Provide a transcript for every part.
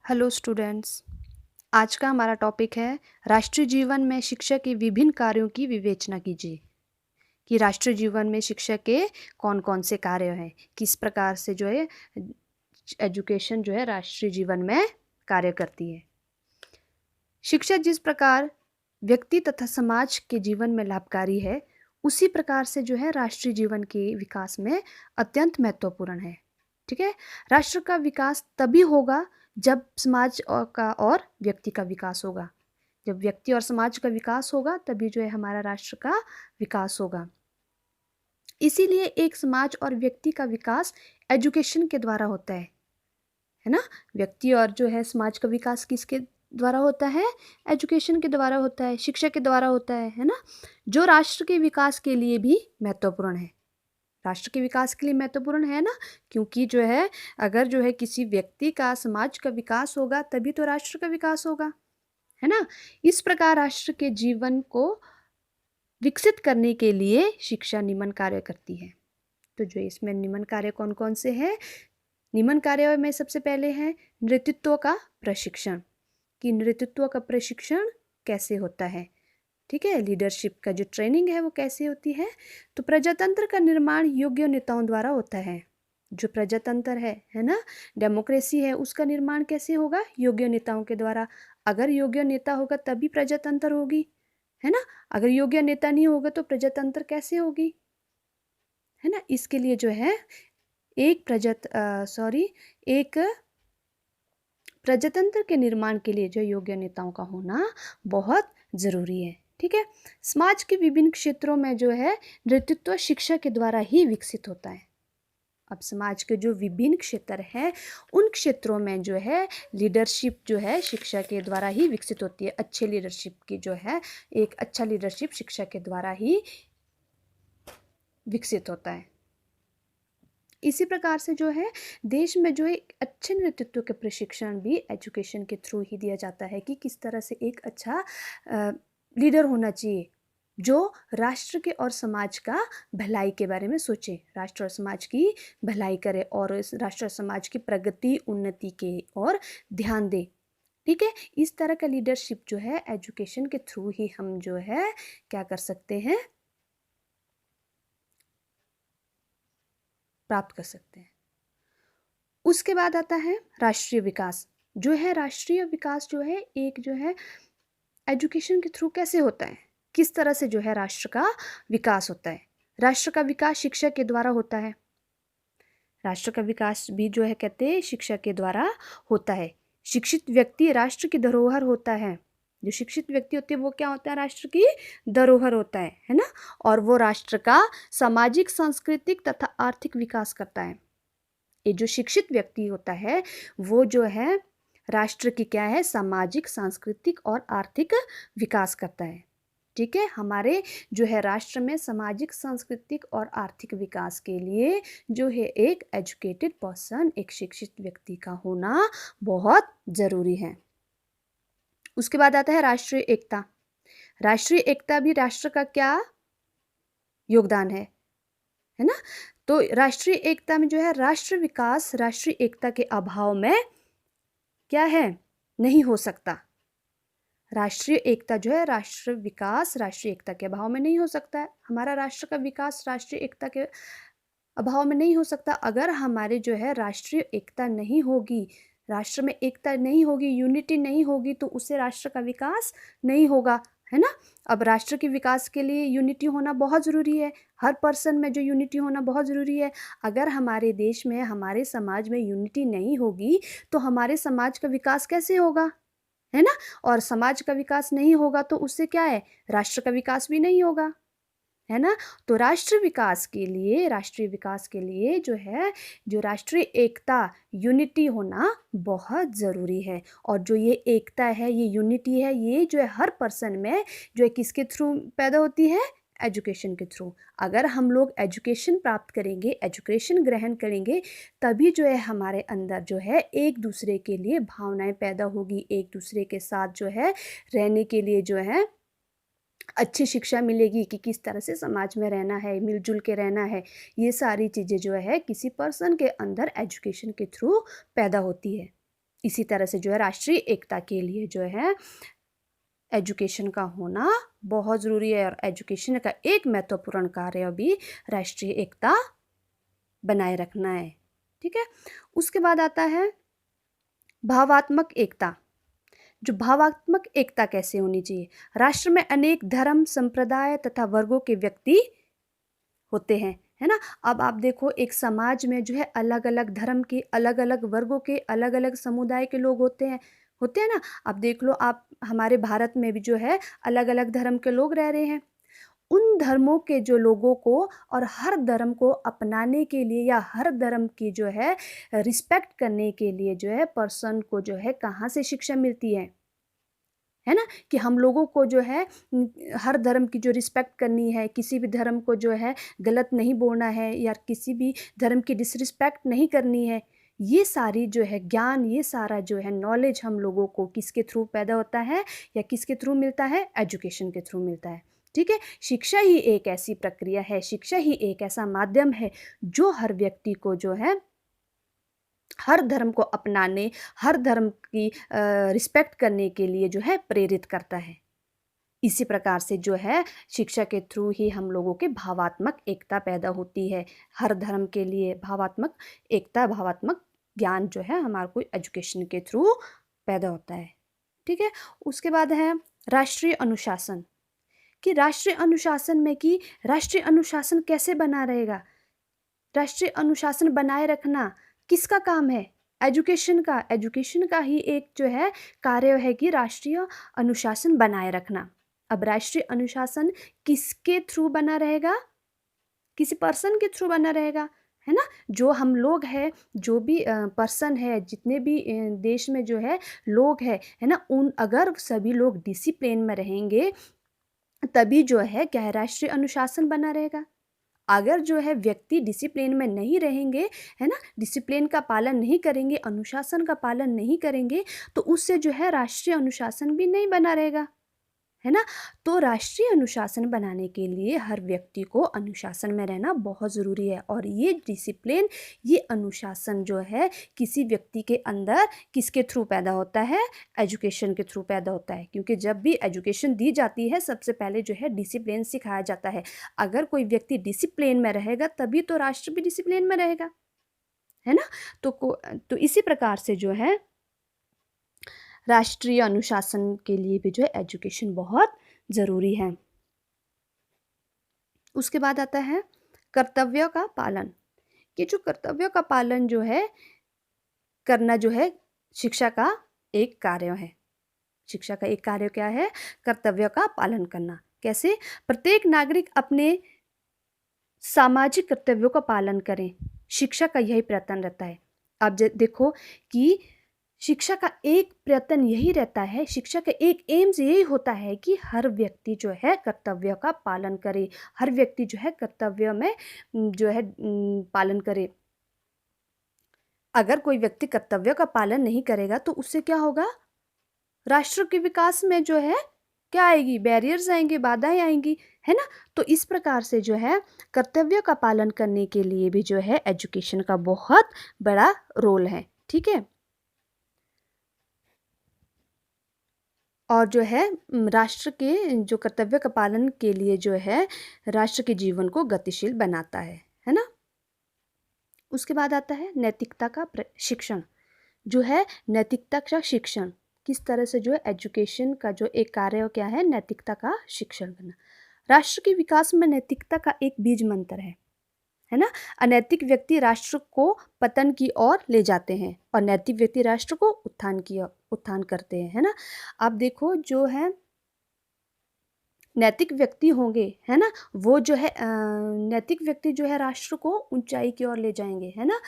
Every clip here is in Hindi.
Hello students. आज का हमारा टॉपिक है राष्ट्रीय जीवन में शिक्षा के विभिन्न कार्यों की विवेचना कीजिए कि राष्ट्रीय जीवन में शिक्षा के कौन कौन से कार्य हैं, किस प्रकार से जो है एजुकेशन जो है राष्ट्रीय जीवन में कार्य करती है। शिक्षा जिस प्रकार व्यक्ति तथा समाज के जीवन में लाभकारी है, उसी प्रकार से जो है राष्ट्रीय जीवन के विकास में अत्यंत महत्वपूर्ण है। ठीक है। राष्ट्र का विकास तभी होगा जब समाज का और व्यक्ति का विकास होगा। जब व्यक्ति और समाज का विकास होगा तभी जो है हमारा राष्ट्र का विकास होगा। इसीलिए एक समाज और व्यक्ति का विकास एजुकेशन के द्वारा होता है ना। व्यक्ति और जो है समाज का विकास किसके द्वारा होता है? एजुकेशन के द्वारा होता है, शिक्षा के द्वारा होता है ना। जो राष्ट्र के विकास के लिए भी महत्वपूर्ण है। राष्ट्र के विकास के लिए महत्वपूर्ण है ना, क्योंकि जो है अगर जो है किसी व्यक्ति का, समाज का विकास होगा तभी तो राष्ट्र का विकास होगा, है ना। इस प्रकार राष्ट्र के जीवन को विकसित करने के लिए शिक्षा निम्न कार्य करती है। तो जो इसमें निम्न कार्य कौन कौन से हैं? निम्न कार्य में सबसे पहले है नेतृत्व का प्रशिक्षण, कि नेतृत्व का प्रशिक्षण कैसे होता है। ठीक है। लीडरशिप का जो ट्रेनिंग है वो कैसे होती है? तो प्रजातंत्र का निर्माण योग्य नेताओं द्वारा होता है। जो प्रजातंत्र है ना, डेमोक्रेसी है, उसका निर्माण कैसे होगा? योग्य नेताओं के द्वारा। अगर योग्य नेता होगा तभी प्रजातंत्र होगी, है ना। अगर योग्य नेता नहीं होगा तो प्रजातंत्र कैसे होगी, है ना। इसके लिए जो है एक प्रजातंत्र के निर्माण के लिए जो योग्य नेताओं का होना बहुत ज़रूरी है। ठीक है। समाज के विभिन्न क्षेत्रों में जो है नेतृत्व शिक्षा के द्वारा ही विकसित होता है। अब समाज के जो विभिन्न क्षेत्र हैं उन क्षेत्रों में जो है लीडरशिप जो है शिक्षा के द्वारा ही विकसित होती है। अच्छे लीडरशिप की जो है, एक अच्छा लीडरशिप शिक्षा के द्वारा ही विकसित होता है। इसी प्रकार से जो है देश में जो एक अच्छे नेतृत्व के प्रशिक्षण भी एजुकेशन के थ्रू ही दिया जाता है कि किस तरह से एक अच्छा लीडर होना चाहिए जो राष्ट्र के और समाज का भलाई के बारे में सोचे, राष्ट्र और समाज की भलाई करे और इस राष्ट्र और समाज की प्रगति उन्नति के और ध्यान दे। ठीक है। इस तरह का लीडरशिप जो है एजुकेशन के थ्रू ही हम जो है क्या कर सकते हैं, प्राप्त कर सकते हैं। उसके बाद आता है राष्ट्रीय विकास। जो है राष्ट्रीय विकास जो है एक जो है एजुकेशन के थ्रू कैसे होता है, किस तरह से जो है राष्ट्र का विकास होता है। राष्ट्र का विकास शिक्षा के द्वारा होता है। राष्ट्र का विकास भी जो है कहते हैं शिक्षा के द्वारा होता है। शिक्षित व्यक्ति राष्ट्र की धरोहर होता है। जो शिक्षित व्यक्ति होते हैं वो क्या होता है? राष्ट्र की धरोहर होता है ना। और वो राष्ट्र का सामाजिक, सांस्कृतिक तथा आर्थिक विकास करता है। ये जो शिक्षित व्यक्ति होता है वो जो है राष्ट्र की क्या है? सामाजिक, सांस्कृतिक और आर्थिक विकास करता है। ठीक है। हमारे जो है राष्ट्र में सामाजिक, सांस्कृतिक और आर्थिक विकास के लिए जो है एक एजुकेटेड पर्सन, एक शिक्षित व्यक्ति का होना बहुत ज़रूरी है। उसके बाद आता है राष्ट्रीय एकता। राष्ट्रीय एकता भी राष्ट्र का क्या योगदान है ना। तो राष्ट्रीय एकता में जो है राष्ट्र विकास राष्ट्रीय एकता के अभाव में क्या है? नहीं हो सकता। राष्ट्रीय एकता जो है राष्ट्र विकास राष्ट्रीय एकता के अभाव में नहीं हो सकता है। हमारा राष्ट्र का विकास राष्ट्रीय एकता के अभाव में नहीं हो सकता। अगर हमारे जो है राष्ट्रीय एकता नहीं होगी, राष्ट्र में एकता नहीं होगी, यूनिटी नहीं होगी तो उससे राष्ट्र का विकास नहीं होगा, है ना। अब राष्ट्र के विकास के लिए यूनिटी होना बहुत ज़रूरी है। हर पर्सन में जो यूनिटी होना बहुत ज़रूरी है। अगर हमारे देश में, हमारे समाज में यूनिटी नहीं होगी तो हमारे समाज का विकास कैसे होगा, है ना। और समाज का विकास नहीं होगा तो उससे क्या है? राष्ट्र का विकास भी नहीं होगा, है ना। तो राष्ट्रीय विकास के लिए जो है जो राष्ट्रीय एकता, यूनिटी होना बहुत ज़रूरी है। और जो ये एकता है, ये यूनिटी है, ये जो है हर पर्सन में जो है किसके थ्रू पैदा होती है? एजुकेशन के थ्रू। अगर हम लोग एजुकेशन प्राप्त करेंगे, एजुकेशन ग्रहण करेंगे, तभी जो है हमारे अंदर जो है एक दूसरे के लिए भावनाएं पैदा होगी, एक दूसरे के साथ जो है रहने के लिए जो है अच्छी शिक्षा मिलेगी कि किस तरह से समाज में रहना है, मिलजुल के रहना है। ये सारी चीज़ें जो है किसी पर्सन के अंदर एजुकेशन के थ्रू पैदा होती है। इसी तरह से जो है राष्ट्रीय एकता के लिए जो है एजुकेशन का होना बहुत ज़रूरी है, और एजुकेशन का एक महत्वपूर्ण कार्य भी राष्ट्रीय एकता बनाए रखना है। ठीक है, उसके बाद आता है भावात्मक एकता। जो भावात्मक एकता कैसे होनी चाहिए? राष्ट्र में अनेक धर्म, संप्रदाय तथा वर्गों के व्यक्ति होते हैं, है ना? अब आप देखो, एक समाज में जो है अलग अलग धर्म के, अलग अलग वर्गों के, अलग अलग समुदाय के लोग होते हैं ना। अब देख लो, आप हमारे भारत में भी जो है अलग अलग धर्म के लोग रह रहे हैं। उन धर्मों के जो लोगों को और हर धर्म को अपनाने के लिए या हर धर्म की जो है रिस्पेक्ट करने के लिए जो है पर्सन को जो है कहाँ से शिक्षा मिलती है ना? कि हम लोगों को जो है हर धर्म की जो रिस्पेक्ट करनी है, किसी भी धर्म को जो है गलत नहीं बोलना है या किसी भी धर्म की डिसरिस्पेक्ट नहीं करनी है। ये सारी जो है ज्ञान, ये सारा जो है नॉलेज हम लोगों को किसके थ्रू पैदा होता है या किसके थ्रू मिलता है? एजुकेशन के थ्रू मिलता है। ठीक है? शिक्षा ही एक ऐसी प्रक्रिया है, शिक्षा ही एक ऐसा माध्यम है जो हर व्यक्ति को जो है हर धर्म को अपनाने, हर धर्म की रिस्पेक्ट करने के लिए जो है प्रेरित करता है। इसी प्रकार से जो है शिक्षा के थ्रू ही हम लोगों के भावात्मक एकता पैदा होती है। हर धर्म के लिए भावात्मक एकता, भावात्मक ज्ञान जो है हमारे को एजुकेशन के थ्रू पैदा होता है। ठीक है? उसके बाद है राष्ट्रीय अनुशासन। कि राष्ट्रीय अनुशासन में कि राष्ट्रीय अनुशासन कैसे बना रहेगा? राष्ट्रीय अनुशासन बनाए रखना किसका काम है? एजुकेशन का ही एक जो है कार्य है कि राष्ट्रीय अनुशासन बनाए रखना। अब राष्ट्रीय अनुशासन किसके थ्रू बना रहेगा? किसी पर्सन के थ्रू बना रहेगा, है ना? जो हम लोग हैं, जो भी पर्सन है, जितने भी देश में जो है लोग है ना, उन अगर सभी लोग डिसिप्लिन में रहेंगे तभी जो है क्या है राष्ट्रीय अनुशासन बना रहेगा। अगर जो है व्यक्ति डिसिप्लिन में नहीं रहेंगे, है ना, डिसिप्लिन का पालन नहीं करेंगे, अनुशासन का पालन नहीं करेंगे, तो उससे जो है राष्ट्रीय अनुशासन भी नहीं बना रहेगा, है ना? तो राष्ट्रीय अनुशासन बनाने के लिए हर व्यक्ति को अनुशासन में रहना बहुत ज़रूरी है, और ये डिसिप्लिन, ये अनुशासन जो है किसी व्यक्ति के अंदर किसके थ्रू पैदा होता है? एजुकेशन के थ्रू पैदा होता है। क्योंकि जब भी एजुकेशन दी जाती है सबसे पहले जो है डिसिप्लिन सिखाया जाता है। अगर कोई व्यक्ति डिसिप्लिन में रहेगा तभी तो राष्ट्र भी डिसिप्लिन में रहेगा, है ना? तो इसी प्रकार से जो है राष्ट्रीय अनुशासन के लिए भी जो है एजुकेशन बहुत ज़रूरी है। उसके बाद आता है कर्तव्य का पालन। कि जो कर्तव्य का पालन जो है करना जो है शिक्षा का एक कार्य है। शिक्षा का एक कार्य क्या है? कर्तव्य का पालन करना। कैसे? प्रत्येक नागरिक अपने सामाजिक कर्तव्यों का पालन करें, शिक्षा का यही प्रयत्न रहता है। अब देखो कि शिक्षा का एक प्रयत्न यही रहता है, शिक्षा का एक एम्स यही होता है कि हर व्यक्ति जो है कर्तव्य का पालन करे, हर व्यक्ति जो है कर्तव्य में जो है पालन करे। अगर कोई व्यक्ति कर्तव्य का पालन नहीं करेगा तो उससे क्या होगा? राष्ट्र के विकास में जो है क्या आएगी? बैरियर्स आएंगे, बाधाएं आएंगी, है ना? तो इस प्रकार से जो है कर्तव्य का पालन करने के लिए भी जो है एजुकेशन का बहुत बड़ा रोल है। ठीक है? और जो है राष्ट्र के जो कर्तव्य का पालन के लिए जो है राष्ट्र के जीवन को गतिशील बनाता है ना? उसके बाद आता है नैतिकता का शिक्षण। जो है नैतिकता का शिक्षण किस तरह से जो है एजुकेशन का जो एक कार्य क्या है? नैतिकता का शिक्षण करना। राष्ट्र के विकास में नैतिकता का एक बीज मंत्र है ना? अनैतिक व्यक्ति राष्ट्र को पतन की ओर ले जाते हैं और नैतिक व्यक्ति राष्ट्र को उत्थान करते हैं, है ना? आप देखो जो है नैतिक व्यक्ति होंगे, है ना, वो जो है नैतिक व्यक्ति जो है राष्ट्र को ऊंचाई की ओर ले जाएंगे, है ना?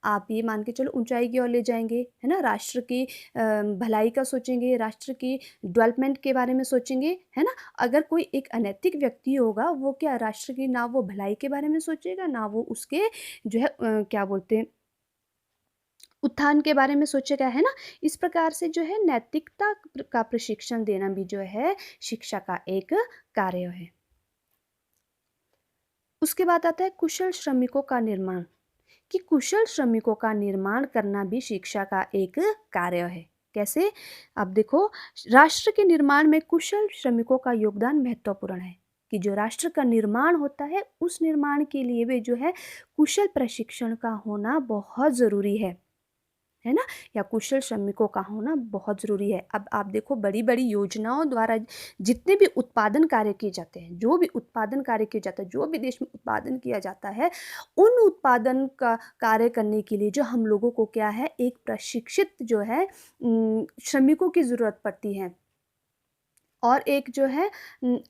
आप ये मान के चलो ऊंचाई की ओर ले जाएंगे, है ना? राष्ट्र की भलाई का सोचेंगे, राष्ट्र की डेवलपमेंट के बारे में सोचेंगे, है ना? अगर कोई एक अनैतिक व्यक्ति होगा वो क्या राष्ट्र की ना वो भलाई के बारे में सोचेगा, ना वो उसके जो है क्या बोलते हैं उत्थान के बारे में सोचेगा, है ना? इस प्रकार से जो है नैतिकता का प्रशिक्षण देना भी जो है शिक्षा का एक कार्य है। उसके बाद आता है कुशल श्रमिकों का निर्माण। कि कुशल श्रमिकों का निर्माण करना भी शिक्षा का एक कार्य है। कैसे? अब देखो, राष्ट्र के निर्माण में कुशल श्रमिकों का योगदान महत्वपूर्ण है कि जो राष्ट्र का निर्माण होता है उस निर्माण के लिए भी जो है कुशल प्रशिक्षण का होना बहुत ज़रूरी है ना, या कुशल श्रमिकों का होना बहुत ज़रूरी है। अब आप देखो, बड़ी बड़ी योजनाओं द्वारा जितने भी उत्पादन कार्य किए जाते हैं, जो भी उत्पादन कार्य किया जाता है, जो भी देश में उत्पादन किया जाता है, उन उत्पादन का कार्य करने के लिए जो हम लोगों को क्या है, एक प्रशिक्षित जो है श्रमिकों की ज़रूरत पड़ती है। और एक जो है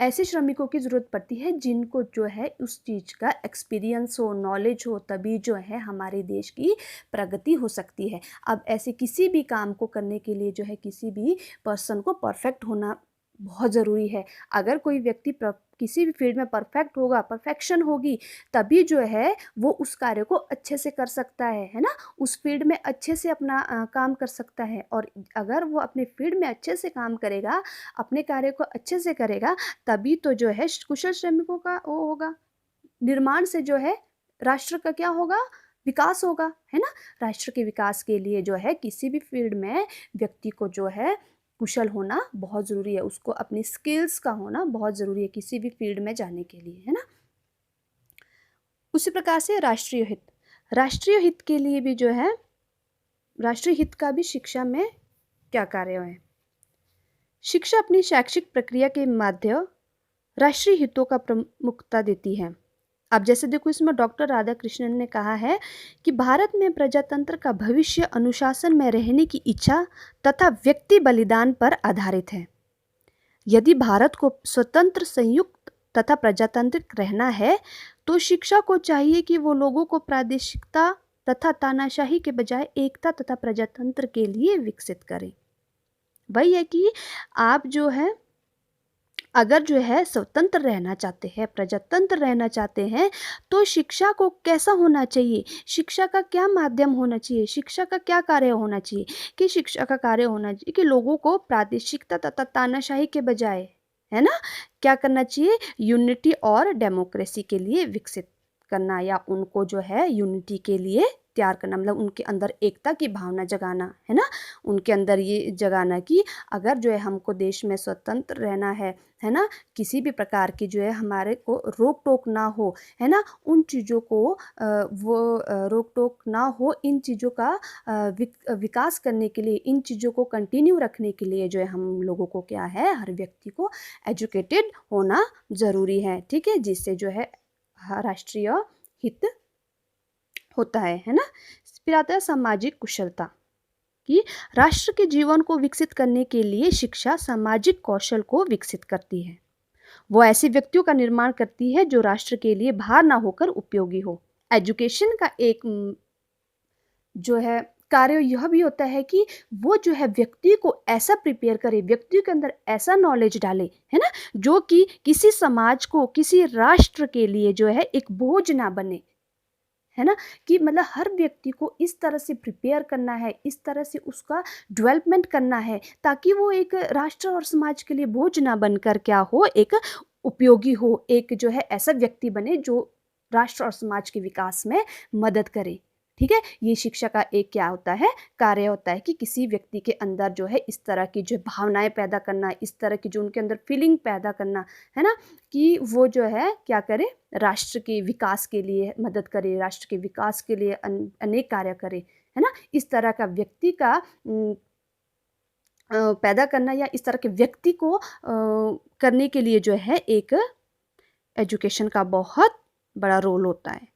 ऐसे श्रमिकों की ज़रूरत पड़ती है जिनको जो है उस चीज़ का एक्सपीरियंस हो, नॉलेज हो, तभी जो है हमारे देश की प्रगति हो सकती है। अब ऐसे किसी भी काम को करने के लिए जो है किसी भी पर्सन को परफेक्ट होना बहुत ज़रूरी है। अगर कोई व्यक्ति किसी भी फील्ड में परफेक्ट होगा, परफेक्शन होगी, तभी जो है वो उस कार्य को अच्छे से कर सकता है ना, उस फील्ड में अच्छे से अपना काम कर सकता है। और अगर वो अपने फील्ड में अच्छे से काम करेगा, अपने कार्य को अच्छे से करेगा, तभी तो जो है कुशल श्रमिकों का वो होगा, निर्माण से जो है राष्ट्र का क्या होगा, विकास होगा, है ना। राष्ट्र के विकास के लिए जो है किसी भी फील्ड में व्यक्ति को जो है कुशल होना बहुत ज़रूरी है, उसको अपनी स्किल्स का होना बहुत ज़रूरी है किसी भी फील्ड में जाने के लिए, है ना। उसी प्रकार से राष्ट्रीय हित, राष्ट्रीय हित के लिए भी जो है, राष्ट्रीय हित का भी शिक्षा में क्या कार्य है। शिक्षा अपनी शैक्षिक प्रक्रिया के माध्यम राष्ट्रीय हितों का प्रमुखता देती है। अब जैसे देखो, इसमें डॉक्टर राधाकृष्णन ने कहा है कि भारत में प्रजातंत्र का भविष्य अनुशासन में रहने की इच्छा तथा व्यक्ति बलिदान पर आधारित है। यदि भारत को स्वतंत्र, संयुक्त तथा प्रजातांत्रिक रहना है तो शिक्षा को चाहिए कि वो लोगों को प्रादेशिकता तथा तानाशाही के बजाय एकता तथा प्रजातंत्र के लिए विकसित करे। वही है कि आप जो है अगर जो है स्वतंत्र रहना चाहते हैं, प्रजातंत्र रहना चाहते हैं, तो शिक्षा को कैसा होना चाहिए, शिक्षा का क्या माध्यम होना चाहिए, शिक्षा का क्या कार्य होना चाहिए, कि शिक्षा का कार्य होना चाहिए कि लोगों को प्रादेशिकता तथा तानाशाही के बजाय, है ना, क्या करना चाहिए, यूनिटी और डेमोक्रेसी के लिए विकसित करना, या उनको जो है यूनिटी के लिए तैयार करना, मतलब उनके अंदर एकता की भावना जगाना, है ना, उनके अंदर ये जगाना कि अगर जो है हमको देश में स्वतंत्र रहना है ना, किसी भी प्रकार की जो है हमारे को रोक टोक ना हो, है ना, उन चीज़ों को रोक टोक ना हो, इन चीज़ों का विकास करने के लिए, इन चीज़ों को कंटिन्यू रखने के लिए जो है हम लोगों को क्या है, हर व्यक्ति को एजुकेटेड होना ज़रूरी है, ठीक है, जिससे जो है राष्ट्रीय हित होता है ना। फिर आता है सामाजिक कुशलता, कि राष्ट्र के जीवन को विकसित करने के लिए शिक्षा सामाजिक कौशल को विकसित करती है। वो ऐसे व्यक्तियों का निर्माण करती है जो राष्ट्र के लिए भार ना होकर उपयोगी हो। एजुकेशन का एक जो है कार्य यह भी होता है कि वो जो है व्यक्ति को ऐसा प्रिपेयर करे, व्यक्ति के अंदर ऐसा नॉलेज डाले, है ना, जो कि किसी समाज को, किसी राष्ट्र के लिए जो है एक बोझ ना बने, है ना, कि मतलब हर व्यक्ति को इस तरह से प्रिपेयर करना है, इस तरह से उसका डेवलपमेंट करना है, ताकि वो एक राष्ट्र और समाज के लिए बोझ ना बनकर क्या हो, एक उपयोगी हो, एक जो है ऐसा व्यक्ति बने जो राष्ट्र और समाज के विकास में मदद करे। ठीक है, ये शिक्षा का एक क्या होता है, कार्य होता है कि किसी व्यक्ति के अंदर जो है इस तरह की जो भावनाएं पैदा करना, इस तरह की जो उनके अंदर फीलिंग पैदा करना, है ना, कि वो जो है क्या करे, राष्ट्र के विकास के लिए मदद करे, राष्ट्र के विकास के लिए अनेक कार्य करे, है ना। इस तरह का व्यक्ति का पैदा करना, या इस तरह के व्यक्ति को करने के लिए जो है एक एजुकेशन का बहुत बड़ा रोल होता है।